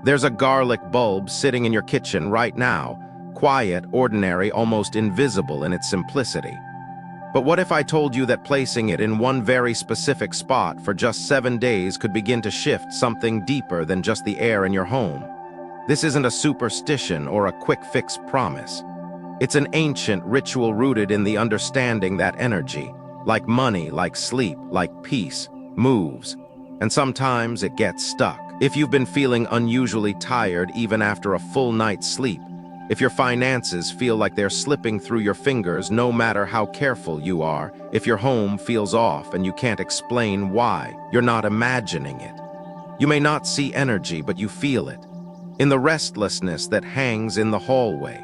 There's a garlic bulb sitting in your kitchen right now, quiet, ordinary, almost invisible in its simplicity. But what if I told you that placing it in one very specific spot for just 7 days could begin to shift something deeper than just the air in your home? This isn't a superstition or a quick fix promise. It's an ancient ritual rooted in the understanding that energy, like money, like sleep, like peace, moves. And sometimes it gets stuck. If you've been feeling unusually tired even after a full night's sleep, if your finances feel like they're slipping through your fingers no matter how careful you are, if your home feels off and you can't explain why, you're not imagining it. You may not see energy, but you feel it. In the restlessness that hangs in the hallway,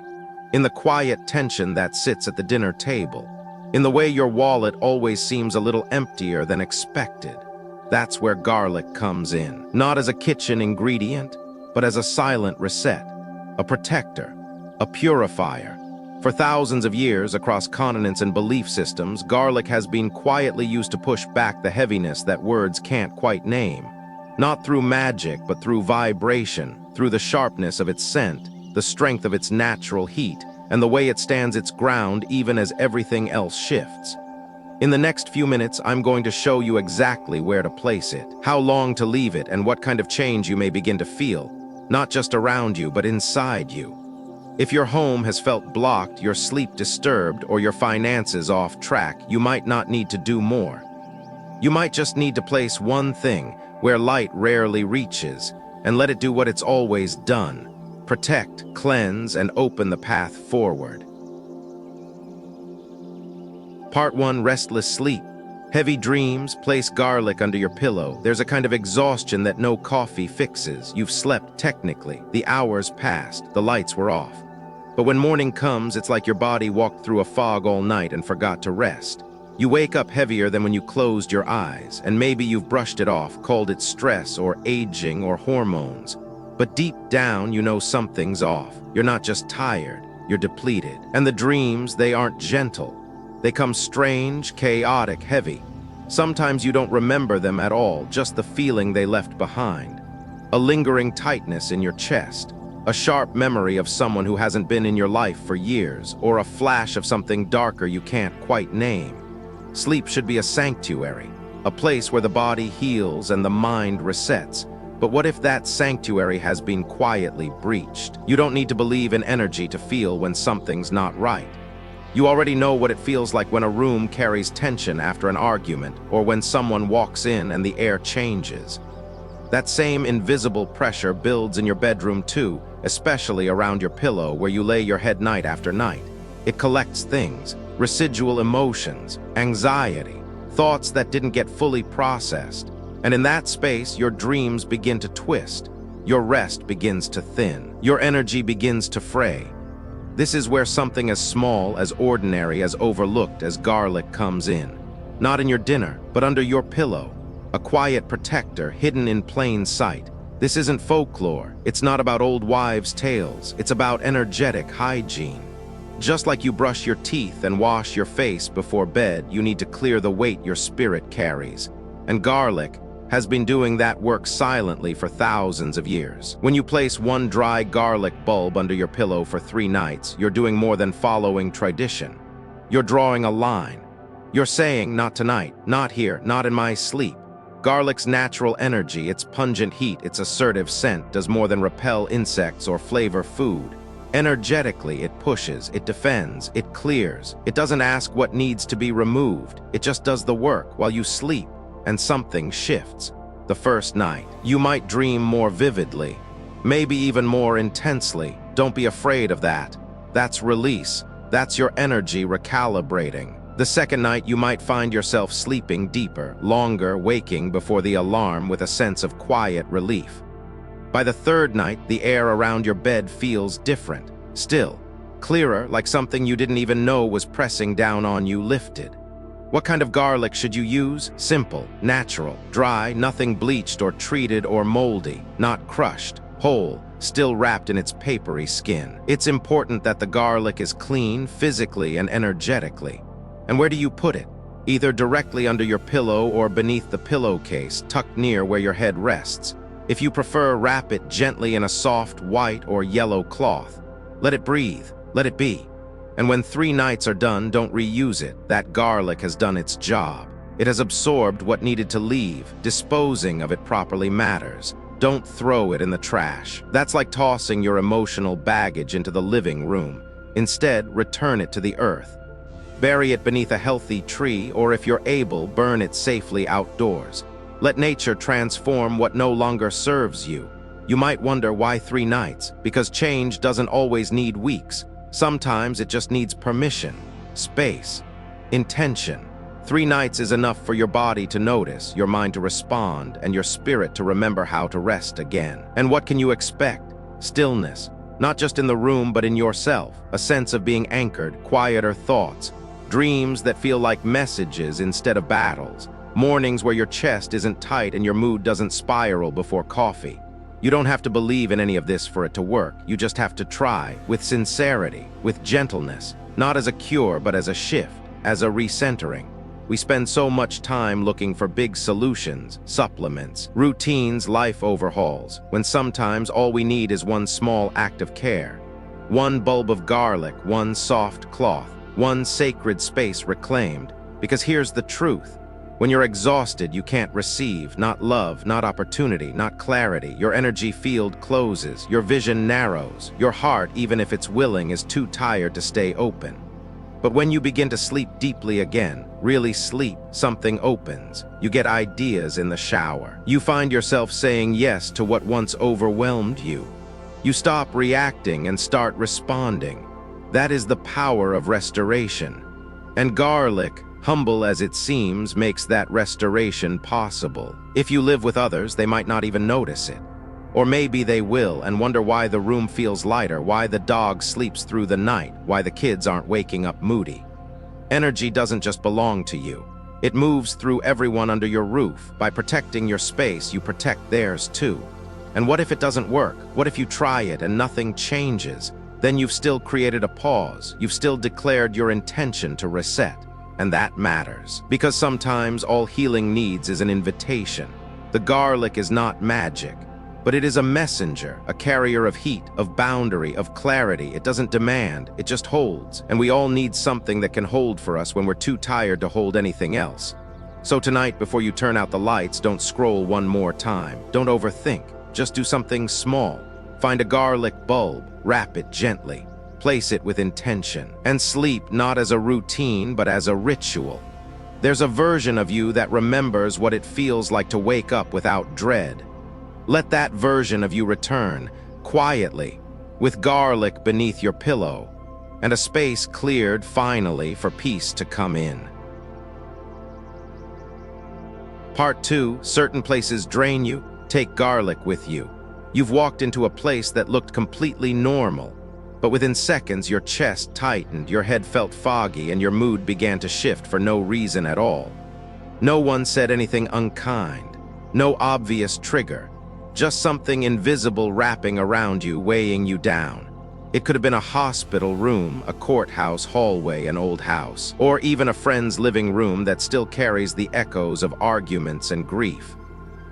in the quiet tension that sits at the dinner table, in the way your wallet always seems a little emptier than expected. That's where garlic comes in, not as a kitchen ingredient, but as a silent reset, a protector, a purifier. For thousands of years across continents and belief systems, garlic has been quietly used to push back the heaviness that words can't quite name. Not through magic, but through vibration, through the sharpness of its scent, the strength of its natural heat, and the way it stands its ground even as everything else shifts. In the next few minutes, I'm going to show you exactly where to place it, how long to leave it, and what kind of change you may begin to feel, not just around you, but inside you. If your home has felt blocked, your sleep disturbed, or your finances off track, you might not need to do more. You might just need to place one thing where light rarely reaches, and let it do what it's always done: protect, cleanse, and open the path forward. Part 1. Restless sleep. Heavy dreams. Place garlic under your pillow. There's a kind of exhaustion that no coffee fixes. You've slept technically. The hours passed. The lights were off. But when morning comes, it's like your body walked through a fog all night and forgot to rest. You wake up heavier than when you closed your eyes, and maybe you've brushed it off, called it stress or aging or hormones. But deep down, you know something's off. You're not just tired, you're depleted. And the dreams, they aren't gentle. They come strange, chaotic, heavy. Sometimes you don't remember them at all, just the feeling they left behind. A lingering tightness in your chest. A sharp memory of someone who hasn't been in your life for years, or a flash of something darker you can't quite name. Sleep should be a sanctuary, a place where the body heals and the mind resets. But what if that sanctuary has been quietly breached? You don't need to believe in energy to feel when something's not right. You already know what it feels like when a room carries tension after an argument, or when someone walks in and the air changes. That same invisible pressure builds in your bedroom too, especially around your pillow where you lay your head night after night. It collects things, residual emotions, anxiety, thoughts that didn't get fully processed. And in that space, your dreams begin to twist. Your rest begins to thin. Your energy begins to fray. This is where something as small, as ordinary, as overlooked as garlic comes in. Not in your dinner, but under your pillow. A quiet protector hidden in plain sight. This isn't folklore. It's not about old wives' tales. It's about energetic hygiene. Just like you brush your teeth and wash your face before bed, you need to clear the weight your spirit carries. And garlic has been doing that work silently for thousands of years. When you place one dry garlic bulb under your pillow for 3 nights, you're doing more than following tradition. You're drawing a line. You're saying, not tonight, not here, not in my sleep. Garlic's natural energy, its pungent heat, its assertive scent does more than repel insects or flavor food. Energetically, it pushes, it defends, it clears. It doesn't ask what needs to be removed. It just does the work while you sleep, and something shifts. The first night, you might dream more vividly, maybe even more intensely. Don't be afraid of that. That's release. That's your energy recalibrating. The second night, you might find yourself sleeping deeper, longer, waking before the alarm with a sense of quiet relief. By the third night, the air around your bed feels different, still, clearer, like something you didn't even know was pressing down on you lifted. What kind of garlic should you use? Simple, natural, dry, nothing bleached or treated or moldy, not crushed, whole, still wrapped in its papery skin. It's important that the garlic is clean physically and energetically. And where do you put it? Either directly under your pillow or beneath the pillowcase, tucked near where your head rests. If you prefer, wrap it gently in a soft white or yellow cloth. Let it breathe, let it be. And when 3 nights are done, don't reuse it. That garlic has done its job. It has absorbed what needed to leave. Disposing of it properly matters. Don't throw it in the trash. That's like tossing your emotional baggage into the living room. Instead, return it to the earth. Bury it beneath a healthy tree, or if you're able, burn it safely outdoors. Let nature transform what no longer serves you. You might wonder why 3 nights, because change doesn't always need weeks. Sometimes it just needs permission, space, intention. 3 nights is enough for your body to notice, your mind to respond, and your spirit to remember how to rest again. And what can you expect? Stillness, not just in the room but in yourself, a sense of being anchored, quieter thoughts, dreams that feel like messages instead of battles, mornings where your chest isn't tight and your mood doesn't spiral before coffee. You don't have to believe in any of this for it to work. You just have to try, with sincerity, with gentleness, not as a cure but as a shift, as a recentering. We spend so much time looking for big solutions, supplements, routines, life overhauls, when sometimes all we need is one small act of care. One bulb of garlic, one soft cloth, one sacred space reclaimed. Because here's the truth. When you're exhausted, you can't receive, not love, not opportunity, not clarity. Your energy field closes, your vision narrows, your heart, even if it's willing, is too tired to stay open. But when you begin to sleep deeply again, really sleep, something opens. You get ideas in the shower. You find yourself saying yes to what once overwhelmed you. You stop reacting and start responding. That is the power of restoration. And garlic, humble as it seems, makes that restoration possible. If you live with others, they might not even notice it. Or maybe they will and wonder why the room feels lighter, why the dog sleeps through the night, why the kids aren't waking up moody. Energy doesn't just belong to you. It moves through everyone under your roof. By protecting your space, you protect theirs too. And what if it doesn't work? What if you try it and nothing changes? Then you've still created a pause. You've still declared your intention to reset. And that matters, because sometimes all healing needs is an invitation. The garlic is not magic, but it is a messenger, a carrier of heat, of boundary, of clarity. It doesn't demand, it just holds. And we all need something that can hold for us when we're too tired to hold anything else. So tonight, before you turn out the lights, don't scroll one more time. Don't overthink. Just do something small. Find a garlic bulb, wrap it gently. Place it with intention, and sleep not as a routine but as a ritual. There's a version of you that remembers what it feels like to wake up without dread. Let that version of you return, quietly, with garlic beneath your pillow, and a space cleared finally for peace to come in. Part 2, certain places drain you, take garlic with you. You've walked into a place that looked completely normal, but within seconds your chest tightened, your head felt foggy, and your mood began to shift for no reason at all. No one said anything unkind, no obvious trigger, just something invisible wrapping around you, weighing you down. It could have been a hospital room, a courthouse hallway, an old house, or even a friend's living room that still carries the echoes of arguments and grief.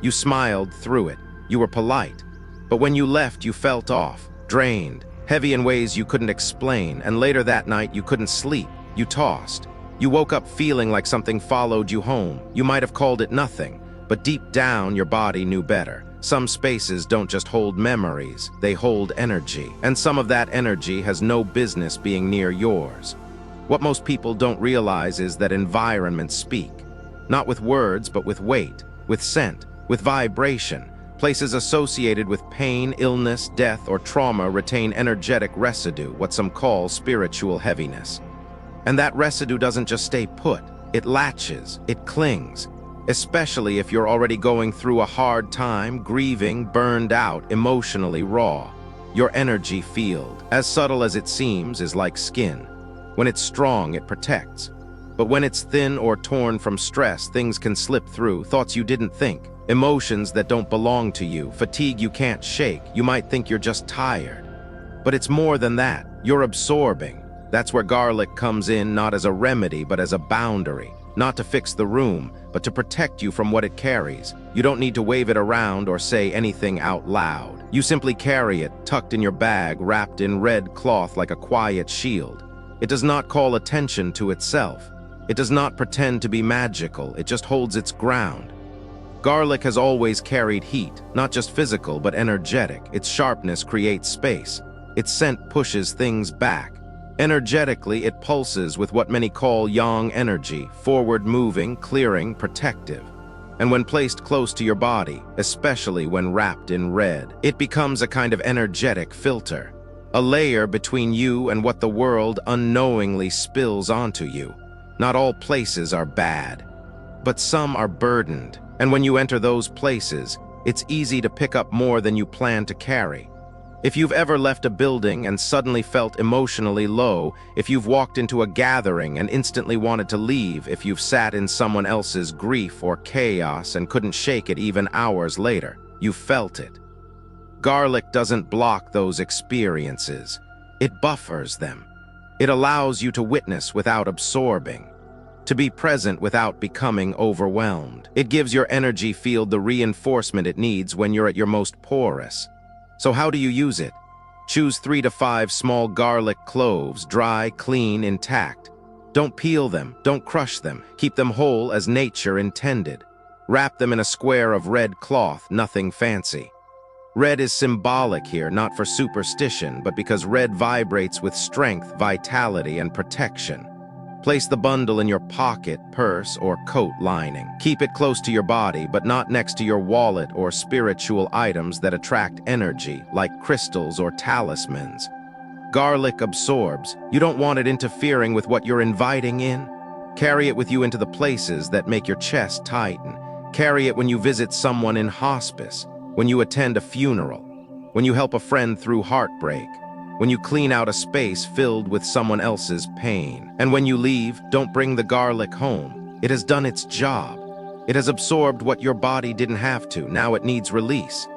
You smiled through it, you were polite, but when you left you felt off, drained, heavy in ways you couldn't explain, and later that night you couldn't sleep. You tossed. You woke up feeling like something followed you home. You might have called it nothing, but deep down your body knew better. Some spaces don't just hold memories, they hold energy, and some of that energy has no business being near yours. What most people don't realize is that environments speak, not with words but with weight, with scent, with vibration. Places associated with pain, illness, death, or trauma retain energetic residue, what some call spiritual heaviness. And that residue doesn't just stay put, it latches, it clings, especially if you're already going through a hard time, grieving, burned out, emotionally raw. Your energy field, as subtle as it seems, is like skin. When it's strong, it protects. But when it's thin or torn from stress, things can slip through, thoughts you didn't think, emotions that don't belong to you, fatigue you can't shake. You might think you're just tired. But it's more than that. You're absorbing. That's where garlic comes in, not as a remedy, but as a boundary. Not to fix the room, but to protect you from what it carries. You don't need to wave it around or say anything out loud. You simply carry it, tucked in your bag, wrapped in red cloth like a quiet shield. It does not call attention to itself. It does not pretend to be magical, it just holds its ground. Garlic has always carried heat, not just physical but energetic. Its sharpness creates space. Its scent pushes things back. Energetically, it pulses with what many call yang energy, forward-moving, clearing, protective. And when placed close to your body, especially when wrapped in red, it becomes a kind of energetic filter, a layer between you and what the world unknowingly spills onto you. Not all places are bad, but some are burdened, and when you enter those places, it's easy to pick up more than you plan to carry. If you've ever left a building and suddenly felt emotionally low, if you've walked into a gathering and instantly wanted to leave, if you've sat in someone else's grief or chaos and couldn't shake it even hours later, you felt it. Garlic doesn't block those experiences. It buffers them. It allows you to witness without absorbing, to be present without becoming overwhelmed. It gives your energy field the reinforcement it needs when you're at your most porous. So how do you use it? Choose 3 to 5 small garlic cloves, dry, clean, intact. Don't peel them, don't crush them. Keep them whole as nature intended. Wrap them in a square of red cloth, nothing fancy. Red is symbolic here, not for superstition, but because red vibrates with strength, vitality, and protection. Place the bundle in your pocket, purse, or coat lining. Keep it close to your body, but not next to your wallet or spiritual items that attract energy, like crystals or talismans. Garlic absorbs. You don't want it interfering with what you're inviting in. Carry it with you into the places that make your chest tighten. Carry it when you visit someone in hospice, when you attend a funeral, when you help a friend through heartbreak, when you clean out a space filled with someone else's pain. And when you leave, don't bring the garlic home. It has done its job. It has absorbed what your body didn't have to. Now it needs release.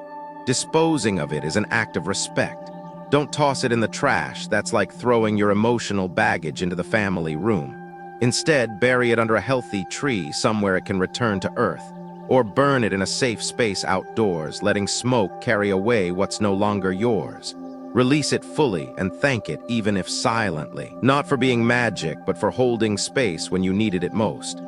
Disposing of it is an act of respect. Don't toss it in the trash. That's like throwing your emotional baggage into the family room. Instead, bury it under a healthy tree somewhere it can return to earth. Or burn it in a safe space outdoors, letting smoke carry away what's no longer yours. Release it fully and thank it, even if silently. Not for being magic, but for holding space when you needed it most.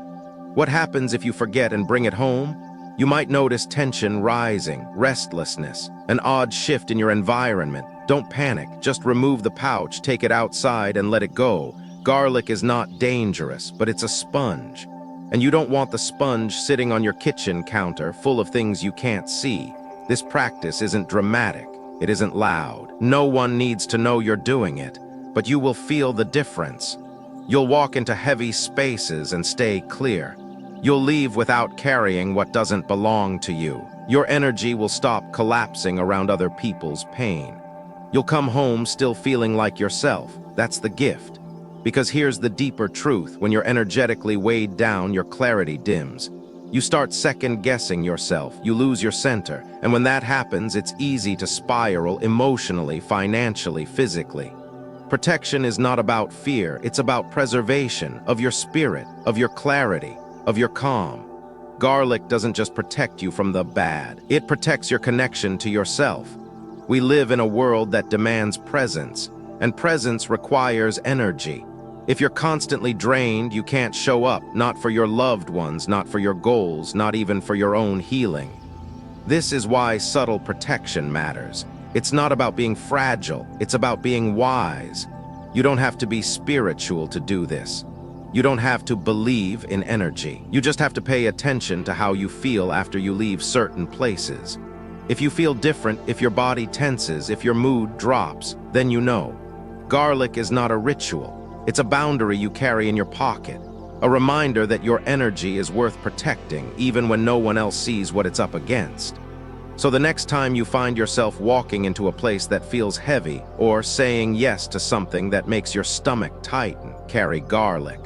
What happens if you forget and bring it home? You might notice tension rising, restlessness, an odd shift in your environment. Don't panic, just remove the pouch, take it outside and let it go. Garlic is not dangerous, but it's a sponge. And you don't want the sponge sitting on your kitchen counter full of things you can't see. This practice isn't dramatic. It isn't loud. No one needs to know you're doing it, but you will feel the difference. You'll walk into heavy spaces and stay clear. You'll leave without carrying what doesn't belong to you. Your energy will stop collapsing around other people's pain. You'll come home still feeling like yourself. That's the gift. Because here's the deeper truth: when you're energetically weighed down, your clarity dims. You start second-guessing yourself, you lose your center, and when that happens, it's easy to spiral emotionally, financially, physically. Protection is not about fear, it's about preservation of your spirit, of your clarity, of your calm. Garlic doesn't just protect you from the bad, it protects your connection to yourself. We live in a world that demands presence, and presence requires energy. If you're constantly drained, you can't show up, not for your loved ones, not for your goals, not even for your own healing. This is why subtle protection matters. It's not about being fragile, it's about being wise. You don't have to be spiritual to do this. You don't have to believe in energy. You just have to pay attention to how you feel after you leave certain places. If you feel different, if your body tenses, if your mood drops, then you know. Garlic is not a ritual. It's a boundary you carry in your pocket, a reminder that your energy is worth protecting even when no one else sees what it's up against. So the next time you find yourself walking into a place that feels heavy or saying yes to something that makes your stomach tighten, carry garlic.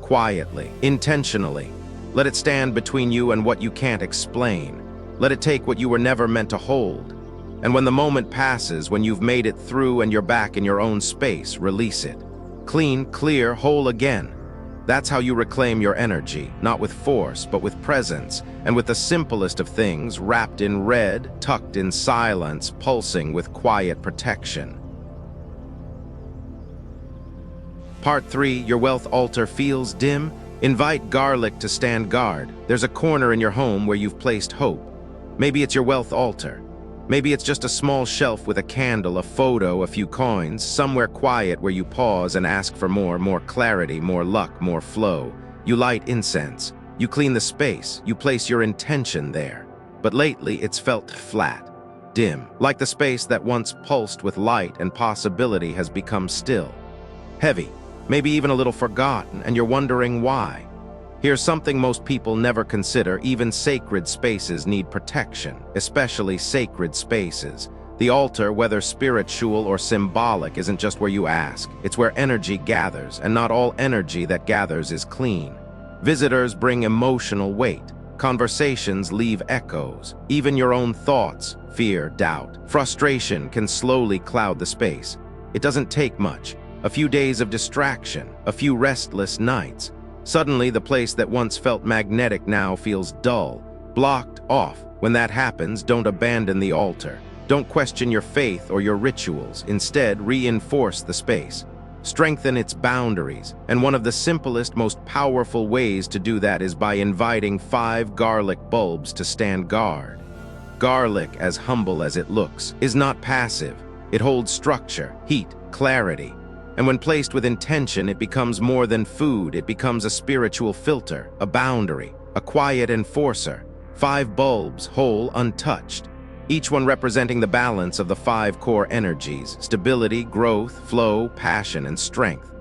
Quietly, intentionally. Let it stand between you and what you can't explain. Let it take what you were never meant to hold. And when the moment passes, when you've made it through and you're back in your own space, release it. Clean, clear, whole again. That's how you reclaim your energy, not with force, but with presence, and with the simplest of things, wrapped in red, tucked in silence, pulsing with quiet protection. Part 3, your wealth altar feels dim? Invite garlic to stand guard. There's a corner in your home where you've placed hope. Maybe it's your wealth altar. Maybe it's just a small shelf with a candle, a photo, a few coins, somewhere quiet where you pause and ask for more clarity, more luck, more flow. You light incense. You clean the space. You place your intention there. But lately, it's felt flat, dim, like the space that once pulsed with light and possibility has become still. Heavy, maybe even a little forgotten, and you're wondering why. Here's something most people never consider: even sacred spaces need protection, especially sacred spaces. The altar, whether spiritual or symbolic, isn't just where you ask. It's where energy gathers, and not all energy that gathers is clean. Visitors bring emotional weight. Conversations leave echoes. Even your own thoughts, fear, doubt, frustration can slowly cloud the space. It doesn't take much. A few days of distraction, a few restless nights. Suddenly, the place that once felt magnetic now feels dull, blocked off. When that happens, don't abandon the altar. Don't question your faith or your rituals. Instead, reinforce the space. Strengthen its boundaries. And one of the simplest, most powerful ways to do that is by inviting 5 garlic bulbs to stand guard. Garlic, as humble as it looks, is not passive. It holds structure, heat, clarity. And when placed with intention, it becomes more than food. It becomes a spiritual filter, a boundary, a quiet enforcer. 5 bulbs, whole, untouched. Each one representing the balance of the 5 core energies: stability, growth, flow, passion, and strength.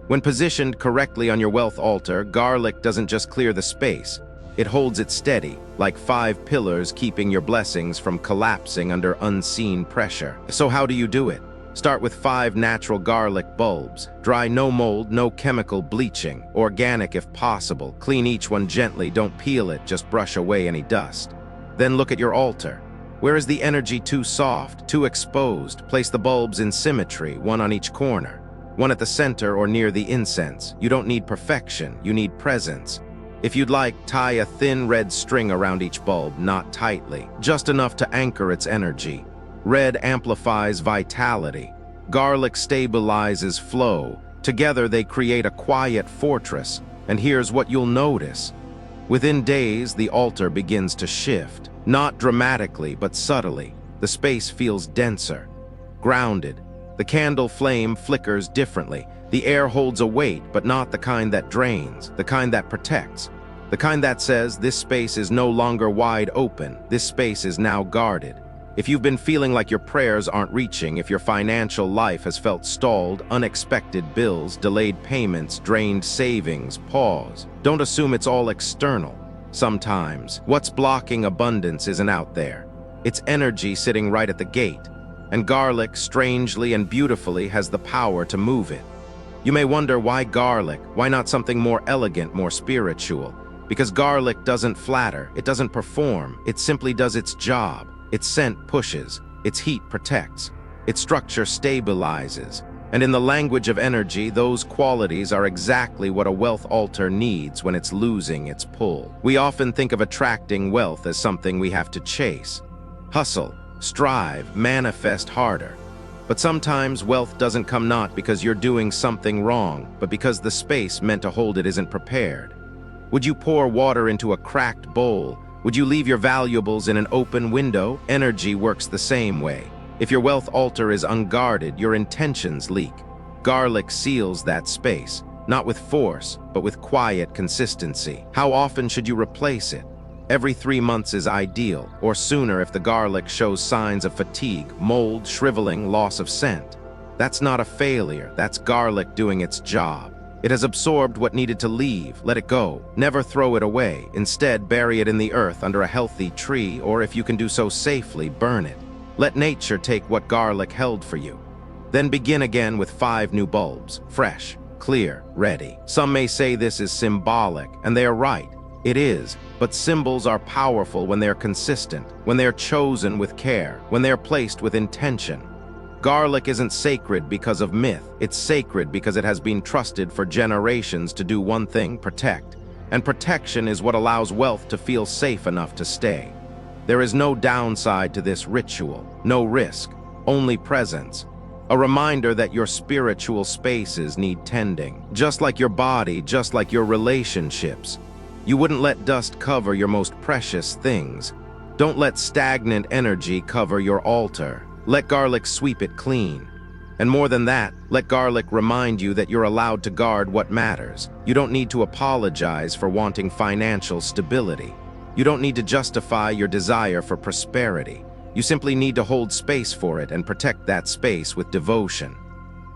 When positioned correctly on your wealth altar, garlic doesn't just clear the space. It holds it steady, like 5 pillars keeping your blessings from collapsing under unseen pressure. So how do you do it? Start with 5 natural garlic bulbs. Dry, no mold, no chemical bleaching. Organic if possible. Clean each one gently, don't peel it, just brush away any dust. Then look at your altar. Where is the energy too soft, too exposed? Place the bulbs in symmetry, one on each corner. One at the center or near the incense. You don't need perfection, you need presence. If you'd like, tie a thin red string around each bulb, not tightly, just enough to anchor its energy. Red amplifies vitality. Garlic stabilizes flow. Together they create a quiet fortress. And here's what you'll notice. Within days, the altar begins to shift. Not dramatically, but subtly. The space feels denser, grounded. The candle flame flickers differently. The air holds a weight, but not the kind that drains, the kind that protects. The kind that says, this space is no longer wide open. This space is now guarded. If you've been feeling like your prayers aren't reaching, if your financial life has felt stalled, unexpected bills, delayed payments, drained savings, pause. Don't assume it's all external. Sometimes, what's blocking abundance isn't out there. It's energy sitting right at the gate. And garlic, strangely and beautifully, has the power to move it. You may wonder, why garlic? Why not something more elegant, more spiritual? Because garlic doesn't flatter, it doesn't perform, it simply does its job. Its scent pushes, its heat protects, its structure stabilizes. And in the language of energy, those qualities are exactly what a wealth altar needs when it's losing its pull. We often think of attracting wealth as something we have to chase. Hustle, strive, manifest harder. But sometimes wealth doesn't come not because you're doing something wrong, but because the space meant to hold it isn't prepared. Would you pour water into a cracked bowl? Would you leave your valuables in an open window? Energy works the same way. If your wealth altar is unguarded, your intentions leak. Garlic seals that space, not with force, but with quiet consistency. How often should you replace it? Every 3 months is ideal, or sooner if the garlic shows signs of fatigue, mold, shriveling, loss of scent. That's not a failure, that's garlic doing its job. It has absorbed what needed to leave. Let it go. Never throw it away. Instead, bury it in the earth under a healthy tree, or if you can do so safely, burn it. Let nature take what garlic held for you. Then begin again with 5 new bulbs, fresh, clear, ready. Some may say this is symbolic, and they are right. It is, but symbols are powerful when they're consistent, when they're chosen with care, when they're placed with intention. Garlic isn't sacred because of myth. It's sacred because it has been trusted for generations to do one thing: protect. And protection is what allows wealth to feel safe enough to stay. There is no downside to this ritual, no risk, only presence. A reminder that your spiritual spaces need tending, just like your body, just like your relationships. You wouldn't let dust cover your most precious things. Don't let stagnant energy cover your altar. Let garlic sweep it clean. And more than that, let garlic remind you that you're allowed to guard what matters. You don't need to apologize for wanting financial stability. You don't need to justify your desire for prosperity. You simply need to hold space for it and protect that space with devotion.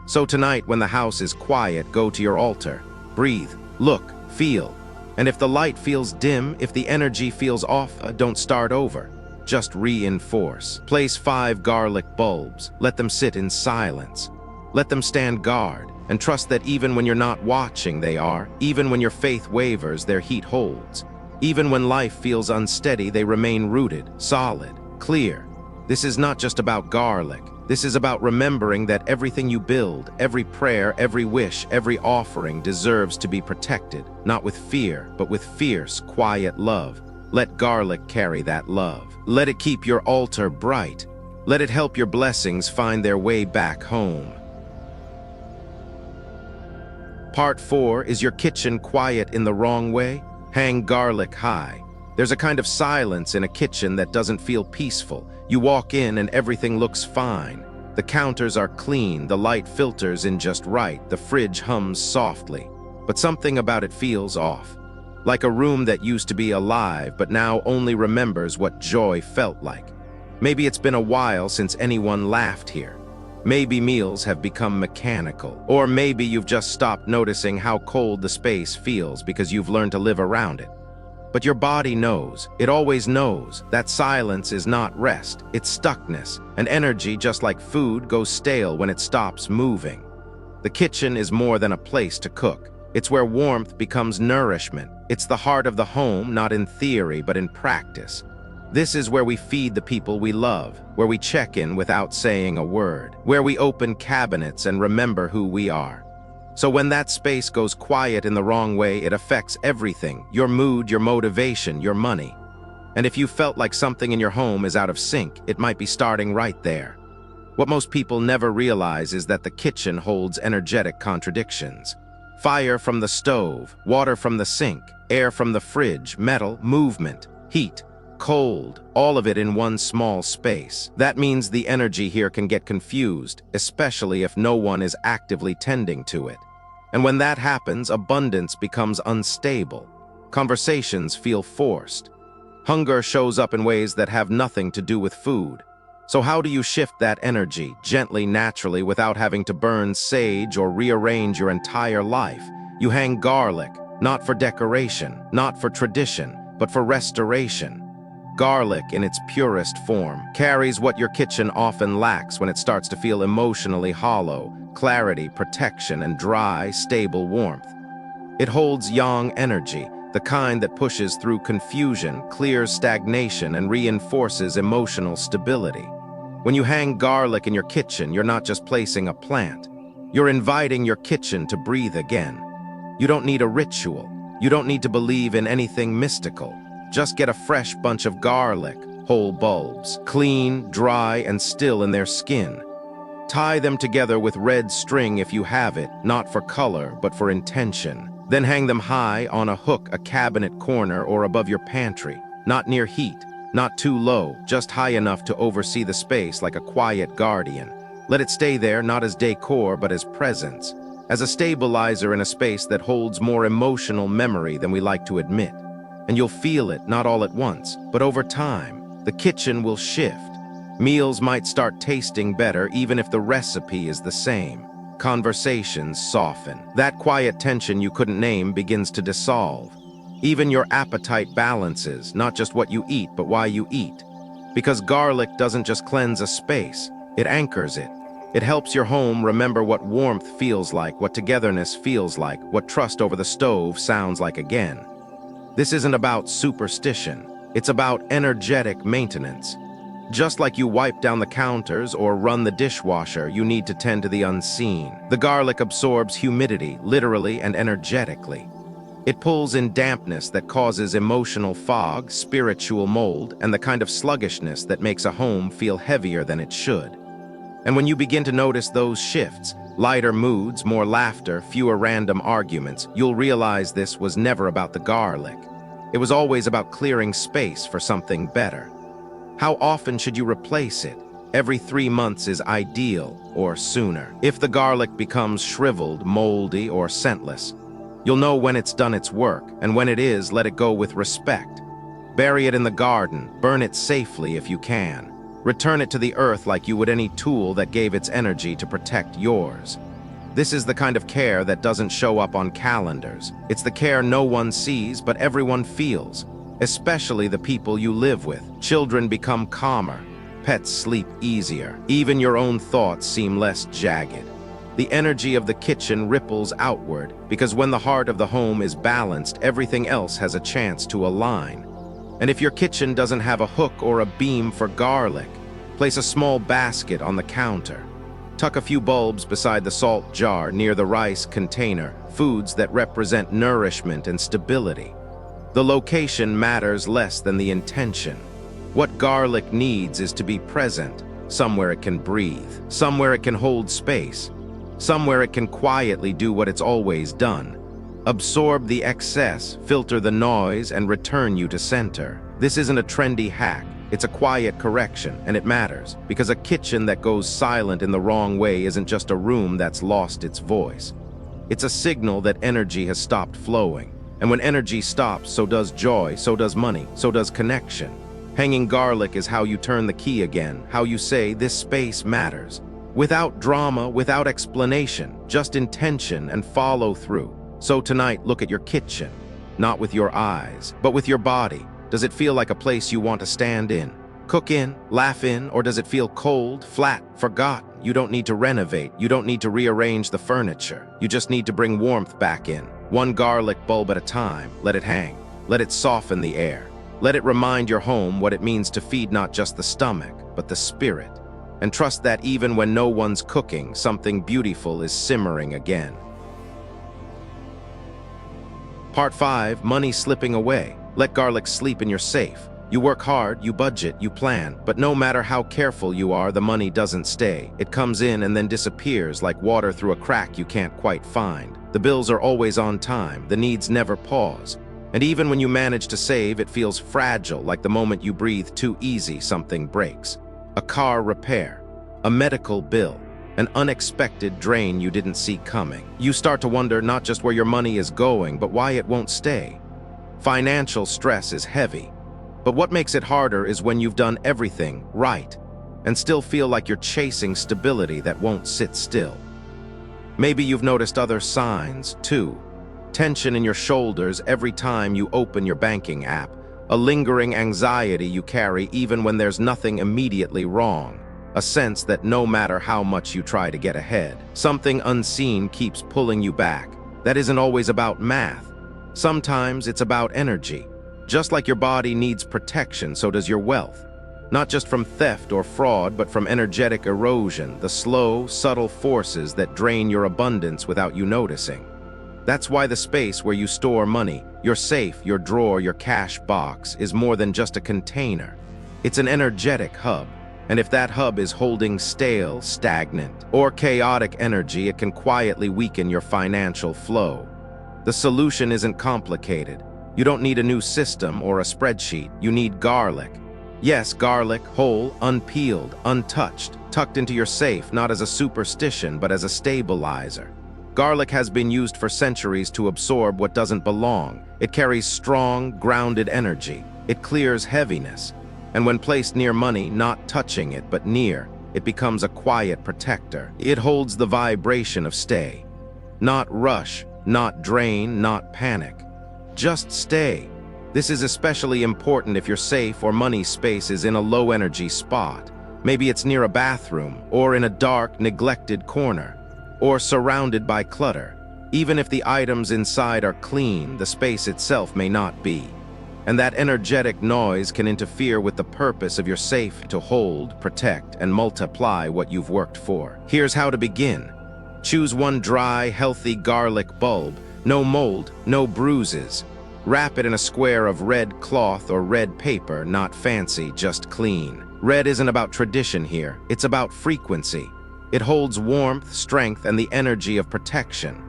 So tonight, when the house is quiet, go to your altar. Breathe, look, feel. And if the light feels dim, if the energy feels off, don't start over. Just reinforce. Place 5 garlic bulbs. Let them sit in silence. Let them stand guard, and trust that even when you're not watching, they are. Even when your faith wavers, their heat holds. Even when life feels unsteady, they remain rooted, solid, clear. This is not just about garlic. This is about remembering that everything you build, every prayer, every wish, every offering deserves to be protected, not with fear, but with fierce, quiet love. Let garlic carry that love. Let it keep your altar bright. Let it help your blessings find their way back home. Part 4, is your kitchen quiet in the wrong way? Hang garlic high. There's a kind of silence in a kitchen that doesn't feel peaceful. You walk in and everything looks fine. The counters are clean, the light filters in just right, the fridge hums softly. But something about it feels off. Like a room that used to be alive, but now only remembers what joy felt like. Maybe it's been a while since anyone laughed here. Maybe meals have become mechanical. Or maybe you've just stopped noticing how cold the space feels because you've learned to live around it. But your body knows, it always knows, that silence is not rest, it's stuckness. And energy, just like food, goes stale when it stops moving. The kitchen is more than a place to cook. It's where warmth becomes nourishment. It's the heart of the home, not in theory, but in practice. This is where we feed the people we love, where we check in without saying a word, where we open cabinets and remember who we are. So when that space goes quiet in the wrong way, it affects everything: your mood, your motivation, your money. And if you felt like something in your home is out of sync, it might be starting right there. What most people never realize is that the kitchen holds energetic contradictions. Fire from the stove, water from the sink, air from the fridge, metal, movement, heat, cold, all of it in one small space. That means the energy here can get confused, especially if no one is actively tending to it. And when that happens, abundance becomes unstable. Conversations feel forced. Hunger shows up in ways that have nothing to do with food. So how do you shift that energy, gently, naturally, without having to burn sage or rearrange your entire life? You hang garlic, not for decoration, not for tradition, but for restoration. Garlic, in its purest form, carries what your kitchen often lacks when it starts to feel emotionally hollow: clarity, protection, and dry, stable warmth. It holds yang energy, the kind that pushes through confusion, clears stagnation, and reinforces emotional stability. When you hang garlic in your kitchen, you're not just placing a plant. You're inviting your kitchen to breathe again. You don't need a ritual. You don't need to believe in anything mystical. Just get a fresh bunch of garlic, whole bulbs, clean, dry, and still in their skin. Tie them together with red string if you have it, not for color, but for intention. Then hang them high on a hook, a cabinet corner, or above your pantry. Not near heat, not too low, just high enough to oversee the space like a quiet guardian. Let it stay there, not as decor, but as presence, as a stabilizer in a space that holds more emotional memory than we like to admit. And you'll feel it, not all at once, but over time. The kitchen will shift. Meals might start tasting better even if the recipe is the same. Conversations soften. That quiet tension you couldn't name begins to dissolve. Even your appetite balances, not just what you eat, but why you eat. Because garlic doesn't just cleanse a space, it anchors it. It helps your home remember what warmth feels like, what togetherness feels like, what trust over the stove sounds like again. This isn't about superstition. It's about energetic maintenance. Just like you wipe down the counters or run the dishwasher, you need to tend to the unseen. The garlic absorbs humidity, literally and energetically. It pulls in dampness that causes emotional fog, spiritual mold, and the kind of sluggishness that makes a home feel heavier than it should. And when you begin to notice those shifts, lighter moods, more laughter, fewer random arguments, you'll realize this was never about the garlic. It was always about clearing space for something better. How often should you replace it? Every 3 months is ideal, or sooner. If the garlic becomes shriveled, moldy, or scentless, you'll know when it's done its work, and when it is, let it go with respect. Bury it in the garden, burn it safely if you can. Return it to the earth like you would any tool that gave its energy to protect yours. This is the kind of care that doesn't show up on calendars. It's the care no one sees, but everyone feels, especially the people you live with. Children become calmer. Pets sleep easier. Even your own thoughts seem less jagged. The energy of the kitchen ripples outward, because when the heart of the home is balanced, everything else has a chance to align. And if your kitchen doesn't have a hook or a beam for garlic, place a small basket on the counter. Tuck a few bulbs beside the salt jar near the rice container, foods that represent nourishment and stability. The location matters less than the intention. What garlic needs is to be present, somewhere it can breathe, somewhere it can hold space, somewhere it can quietly do what it's always done. Absorb the excess, filter the noise, and return you to center. This isn't a trendy hack. It's a quiet correction, and it matters, because a kitchen that goes silent in the wrong way isn't just a room that's lost its voice. It's a signal that energy has stopped flowing. And when energy stops, so does joy, so does money, so does connection. Hanging garlic is how you turn the key again, how you say, this space matters. Without drama, without explanation, just intention and follow through. So tonight, look at your kitchen, not with your eyes, but with your body. Does it feel like a place you want to stand in, cook in, laugh in, or does it feel cold, flat, forgotten? You don't need to renovate. You don't need to rearrange the furniture. You just need to bring warmth back in. One garlic bulb at a time. Let it hang. Let it soften the air. Let it remind your home what it means to feed not just the stomach, but the spirit. And trust that even when no one's cooking, something beautiful is simmering again. Part 5, money slipping away. Let garlic sleep in your safe. You work hard, you budget, you plan, but no matter how careful you are, the money doesn't stay. It comes in and then disappears like water through a crack you can't quite find. The bills are always on time, the needs never pause. And even when you manage to save, it feels fragile, like the moment you breathe too easy, something breaks. A car repair, a medical bill, an unexpected drain you didn't see coming. You start to wonder not just where your money is going, but why it won't stay. Financial stress is heavy, but what makes it harder is when you've done everything right and still feel like you're chasing stability that won't sit still. Maybe you've noticed other signs, too. Tension in your shoulders every time you open your banking app, a lingering anxiety you carry even when there's nothing immediately wrong, a sense that no matter how much you try to get ahead, something unseen keeps pulling you back. That isn't always about math. Sometimes it's about energy. Just like your body needs protection, so does your wealth. Not just from theft or fraud, but from energetic erosion, the slow, subtle forces that drain your abundance without you noticing. That's why the space where you store money, your safe, your drawer, your cash box, is more than just a container. It's an energetic hub. And if that hub is holding stale, stagnant, or chaotic energy, it can quietly weaken your financial flow. The solution isn't complicated. You don't need a new system or a spreadsheet. You need garlic. Yes, garlic, whole, unpeeled, untouched, tucked into your safe, not as a superstition, but as a stabilizer. Garlic has been used for centuries to absorb what doesn't belong. It carries strong, grounded energy. It clears heaviness. And when placed near money, not touching it, but near, it becomes a quiet protector. It holds the vibration of stay. Not rush, not drain, not panic. Just stay. This is especially important if your safe or money space is in a low-energy spot. Maybe it's near a bathroom, or in a dark, neglected corner, or surrounded by clutter. Even if the items inside are clean, the space itself may not be. And that energetic noise can interfere with the purpose of your safe to hold, protect, and multiply what you've worked for. Here's how to begin. Choose one dry, healthy garlic bulb. No mold, no bruises. Wrap it in a square of red cloth or red paper, not fancy, just clean. Red isn't about tradition here, it's about frequency. It holds warmth, strength, and the energy of protection.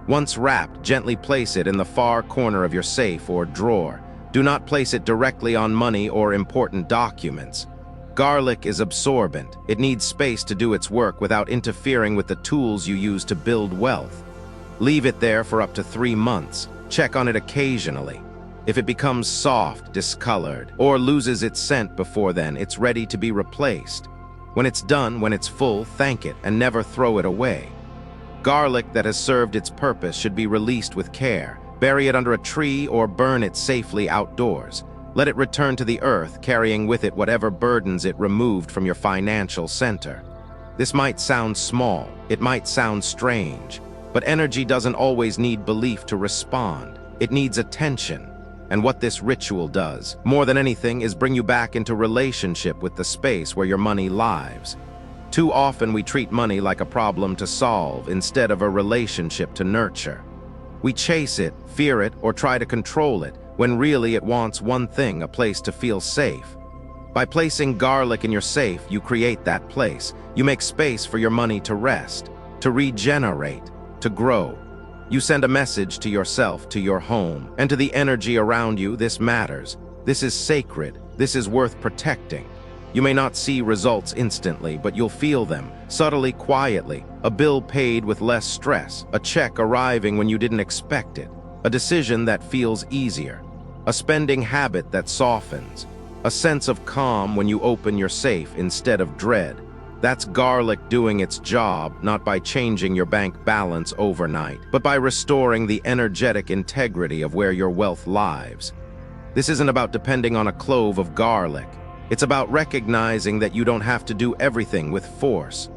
Once wrapped, gently place it in the far corner of your safe or drawer. Do not place it directly on money or important documents. Garlic is absorbent. It needs space to do its work without interfering with the tools you use to build wealth. Leave it there for up to 3 months. Check on it occasionally. If it becomes soft, discolored, or loses its scent before then, it's ready to be replaced. When it's done, when it's full, thank it and never throw it away. Garlic that has served its purpose should be released with care. Bury it under a tree or burn it safely outdoors. Let it return to the earth, carrying with it whatever burdens it removed from your financial center. This might sound small, it might sound strange, but energy doesn't always need belief to respond. It needs attention. And what this ritual does, more than anything, is bring you back into relationship with the space where your money lives. Too often we treat money like a problem to solve instead of a relationship to nurture. We chase it, fear it, or try to control it, when really it wants one thing, a place to feel safe. By placing garlic in your safe, you create that place. You make space for your money to rest, to regenerate, to grow. You send a message to yourself, to your home, and to the energy around you. This matters. This is sacred. This is worth protecting. You may not see results instantly, but you'll feel them, subtly, quietly. A bill paid with less stress, a check arriving when you didn't expect it, a decision that feels easier, a spending habit that softens, a sense of calm when you open your safe instead of dread. That's garlic doing its job, not by changing your bank balance overnight, but by restoring the energetic integrity of where your wealth lives. This isn't about depending on a clove of garlic. It's about recognizing that you don't have to do everything with force.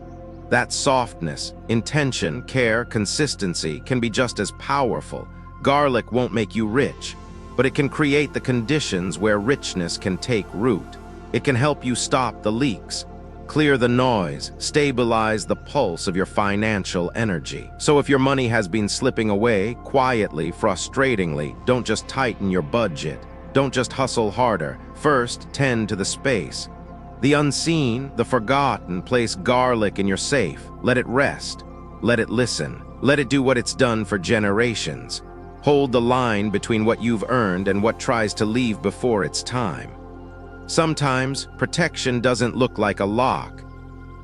That softness, intention, care, consistency can be just as powerful. Garlic won't make you rich, but it can create the conditions where richness can take root. It can help you stop the leaks, clear the noise, stabilize the pulse of your financial energy. So if your money has been slipping away, quietly, frustratingly, don't just tighten your budget. Don't just hustle harder. First, tend to the space. The unseen, the forgotten, place garlic in your safe. Let it rest. Let it listen. Let it do what it's done for generations. Hold the line between what you've earned and what tries to leave before its time. Sometimes, protection doesn't look like a lock.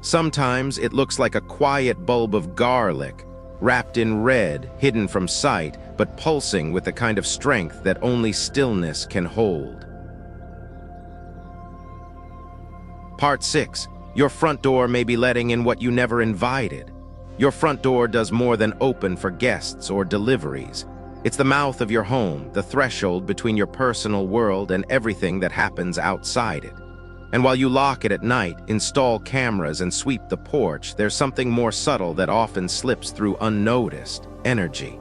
Sometimes it looks like a quiet bulb of garlic, wrapped in red, hidden from sight, but pulsing with the kind of strength that only stillness can hold. Part 6. Your front door may be letting in what you never invited. Your front door does more than open for guests or deliveries. It's the mouth of your home, the threshold between your personal world and everything that happens outside it. And while you lock it at night, install cameras, and sweep the porch, there's something more subtle that often slips through unnoticed: energy.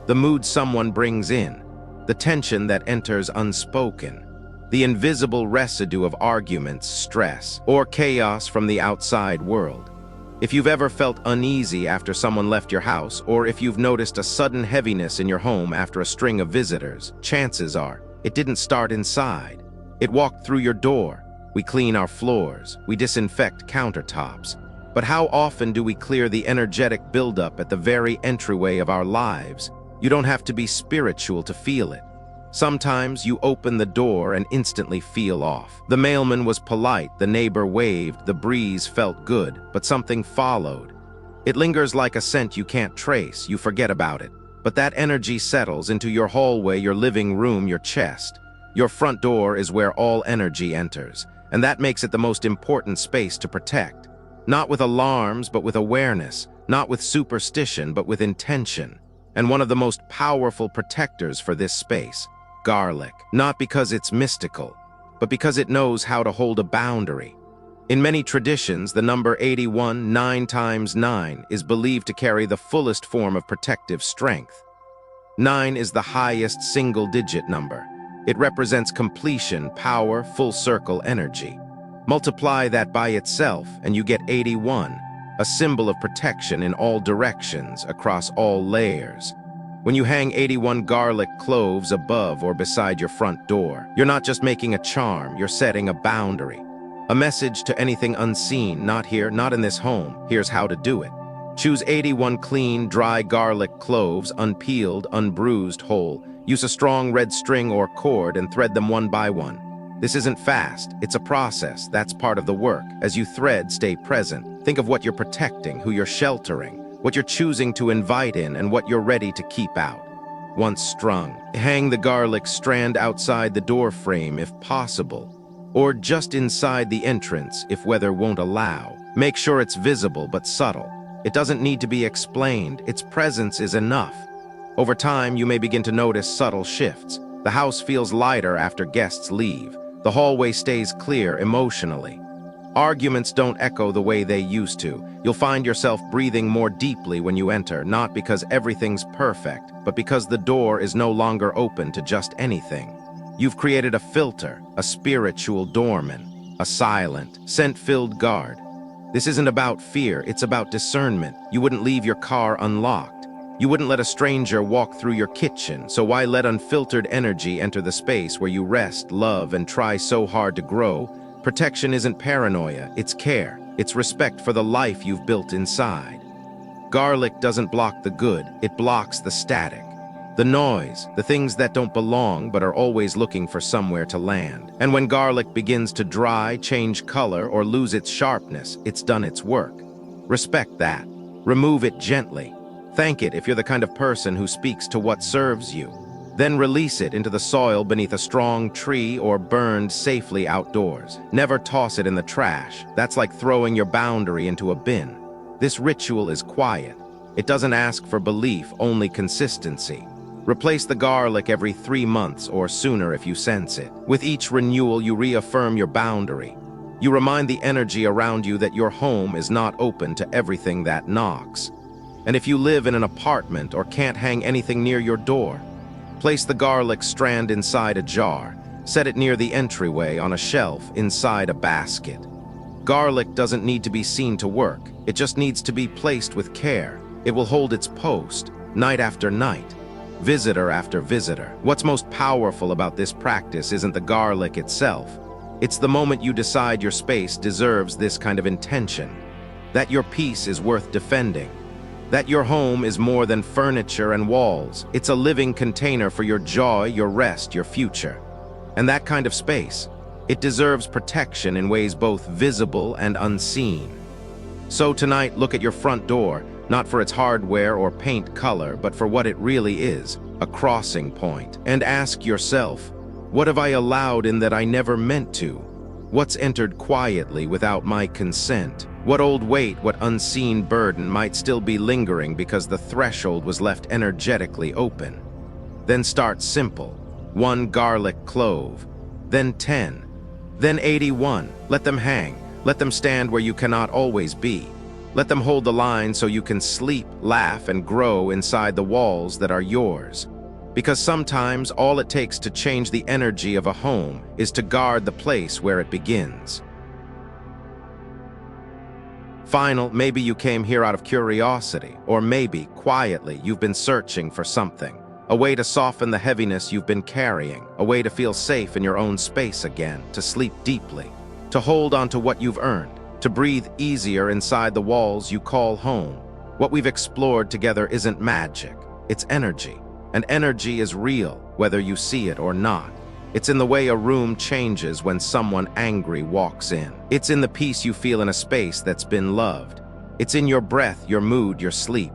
The mood someone brings in, the tension that enters unspoken, the invisible residue of arguments, stress, or chaos from the outside world. If you've ever felt uneasy after someone left your house, or if you've noticed a sudden heaviness in your home after a string of visitors, chances are it didn't start inside. It walked through your door. We clean our floors, we disinfect countertops. But how often do we clear the energetic buildup at the very entryway of our lives? You don't have to be spiritual to feel it. Sometimes you open the door and instantly feel off. The mailman was polite, the neighbor waved, the breeze felt good, but something followed. It lingers like a scent you can't trace, you forget about it. But that energy settles into your hallway, your living room, your chest. Your front door is where all energy enters, and that makes it the most important space to protect. Not with alarms, but with awareness. Not with superstition, but with intention. And one of the most powerful protectors for this space, garlic. Not because it's mystical, but because it knows how to hold a boundary. In many traditions, the number 81, 9 times 9, is believed to carry the fullest form of protective strength. 9 is the highest single-digit number. It represents completion, power, full circle energy. Multiply that by itself, and you get 81, a symbol of protection in all directions, across all layers. When you hang 81 garlic cloves above or beside your front door, you're not just making a charm, you're setting a boundary. A message to anything unseen, not here, not in this home. Here's how to do it. Choose 81 clean, dry garlic cloves, unpeeled, unbruised, whole. Use a strong red string or cord and thread them one by one. This isn't fast, it's a process. That's part of the work. As you thread, stay present. Think of what you're protecting, who you're sheltering, what you're choosing to invite in, and what you're ready to keep out. Once strung, hang the garlic strand outside the door frame if possible, or just inside the entrance if weather won't allow. Make sure it's visible but subtle. It doesn't need to be explained, its presence is enough. Over time, you may begin to notice subtle shifts. The house feels lighter after guests leave. The hallway stays clear emotionally. Arguments don't echo the way they used to. You'll find yourself breathing more deeply when you enter, not because everything's perfect, but because the door is no longer open to just anything. You've created a filter, a spiritual doorman, a silent, scent-filled guard. This isn't about fear, it's about discernment. You wouldn't leave your car unlocked. You wouldn't let a stranger walk through your kitchen, so why let unfiltered energy enter the space where you rest, love, and try so hard to grow? Protection isn't paranoia, it's care. It's respect for the life you've built inside. Garlic doesn't block the good, it blocks the static. The noise, the things that don't belong but are always looking for somewhere to land. And when garlic begins to dry, change color, or lose its sharpness, it's done its work. Respect that. Remove it gently. Thank it if you're the kind of person who speaks to what serves you. Then release it into the soil beneath a strong tree or burned safely outdoors. Never toss it in the trash. That's like throwing your boundary into a bin. This ritual is quiet. It doesn't ask for belief, only consistency. Replace the garlic every 3 months or sooner if you sense it. With each renewal, you reaffirm your boundary. You remind the energy around you that your home is not open to everything that knocks. And if you live in an apartment or can't hang anything near your door, place the garlic strand inside a jar. Set it near the entryway on a shelf inside a basket. Garlic doesn't need to be seen to work. It just needs to be placed with care. It will hold its post, night after night, visitor after visitor. What's most powerful about this practice isn't the garlic itself. It's the moment you decide your space deserves this kind of intention, that your peace is worth defending, that your home is more than furniture and walls. It's a living container for your joy, your rest, your future. And that kind of space, it deserves protection in ways both visible and unseen. So tonight, look at your front door, not for its hardware or paint color, but for what it really is, a crossing point. And ask yourself, what have I allowed in that I never meant to? What's entered quietly without my consent? What old weight, what unseen burden might still be lingering because the threshold was left energetically open? Then start simple. 1 garlic clove, then 10, then 81. Let them hang. Let them stand where you cannot always be. Let them hold the line so you can sleep, laugh, and grow inside the walls that are yours. Because sometimes all it takes to change the energy of a home is to guard the place where it begins. Final, maybe you came here out of curiosity, or maybe, quietly, you've been searching for something. A way to soften the heaviness you've been carrying, a way to feel safe in your own space again, to sleep deeply, to hold on to what you've earned, to breathe easier inside the walls you call home. What we've explored together isn't magic, it's energy. And energy is real, whether you see it or not. It's in the way a room changes when someone angry walks in. It's in the peace you feel in a space that's been loved. It's in your breath, your mood, your sleep.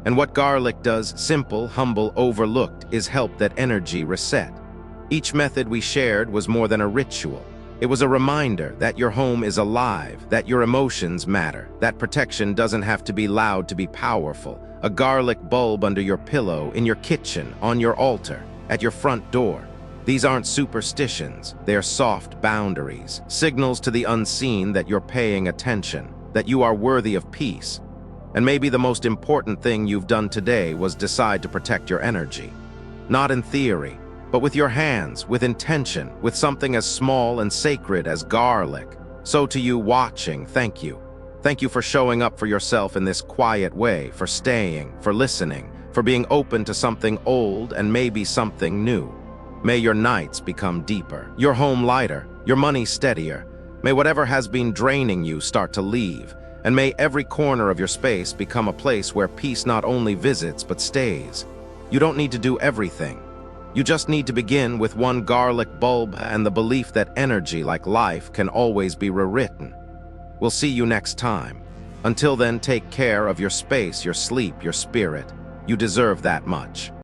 And what garlic does, simple, humble, overlooked, is help that energy reset. Each method we shared was more than a ritual. It was a reminder that your home is alive, that your emotions matter, that protection doesn't have to be loud to be powerful. A garlic bulb under your pillow, in your kitchen, on your altar, at your front door. These aren't superstitions, they're soft boundaries, signals to the unseen that you're paying attention, that you are worthy of peace. And maybe the most important thing you've done today was decide to protect your energy. Not in theory, but with your hands, with intention, with something as small and sacred as garlic. So to you watching, thank you. Thank you for showing up for yourself in this quiet way, for staying, for listening, for being open to something old and maybe something new. May your nights become deeper, your home lighter, your money steadier. May whatever has been draining you start to leave, and may every corner of your space become a place where peace not only visits but stays. You don't need to do everything. You just need to begin with one garlic bulb and the belief that energy, like life, can always be rewritten. We'll see you next time. Until then, take care of your space, your sleep, your spirit. You deserve that much.